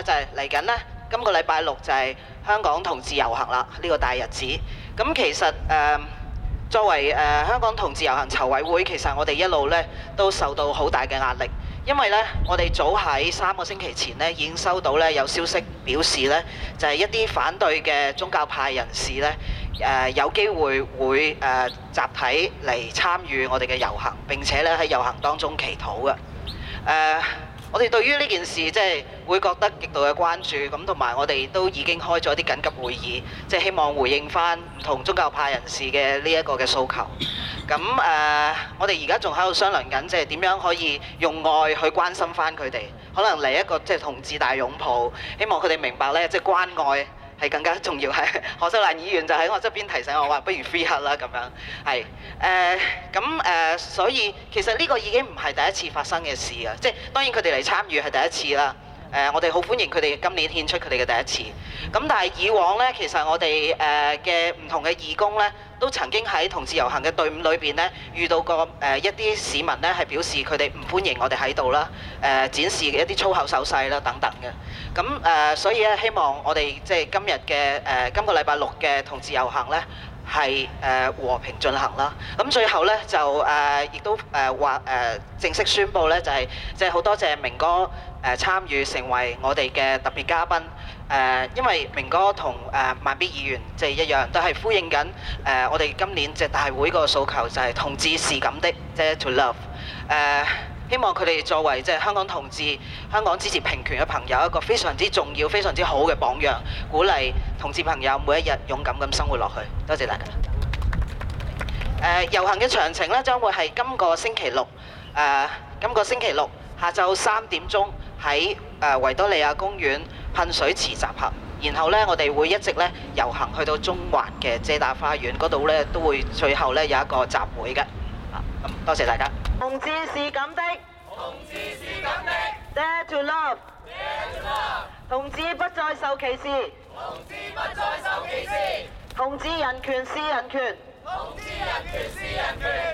就係嚟緊呢，今個禮拜六就係香港同志遊行啦，呢個大日子。咁其實作為香港同志遊行籌委會，其實我哋一路呢都受到好大嘅壓力，因為呢，我哋早喺3個星期前呢已經收到呢有消息表示呢，就係一啲反對嘅宗教派人士呢，有機會集體嚟參與我哋嘅遊行，並且咧喺遊行當中祈禱嘅。我哋對於呢件事即係會覺得極度嘅關注，咁同埋我哋都已經開咗啲緊急會議，即係希望回應翻唔同宗教派人士嘅呢一個嘅訴求。咁我哋而家仲喺度商量緊，即係點樣可以用愛去關心翻佢哋，可能嚟一個即係同志大擁抱，希望佢哋明白咧，即係關愛係更加重要。係何秀蘭議員就喺我側邊提醒我話，不如 free hug 啦咁樣。係所以其實呢個已經唔係第一次發生嘅事啊！即係當然佢哋嚟參與係第一次啦。我哋好歡迎佢哋今年獻出佢哋嘅第一次。咁但係以往呢，其實我哋嘅唔同嘅義工呢，都曾經喺同志遊行嘅隊伍裏邊呢，遇到過一啲市民呢，係表示佢哋唔歡迎我哋喺度啦，展示一啲粗口手勢啦等等嘅。咁所以咧，希望我哋即係今日嘅今個禮拜六嘅同志遊行呢，係和平進行啦。咁最後呢，就亦都正式宣佈呢，就係即係好多謝明哥參與成為我哋嘅特別嘉賓。因為明哥同慢必議員即係一樣，都係呼應緊我哋今年即係大會個訴求，就係同志是咁的，即係 to love。希望佢哋作為即係香港同志、香港支持平權嘅朋友，一個非常之重要、非常之好嘅榜樣，鼓勵同志朋友每一日勇敢咁生活落去。多謝大家。遊行嘅詳情咧，將會係今個星期六下晝3點鐘喺維多利亞公園噴水池集合，然後咧我哋會一直咧遊行去到中環嘅遮打花園嗰度咧，都會最後咧有一個集會嘅。咁多謝大家。同志是咁的，同志是咁的 Dare to love， ，Dare to love， 同志不再受歧視，同志不再受歧視，同志人權是人權，同志人權是人權。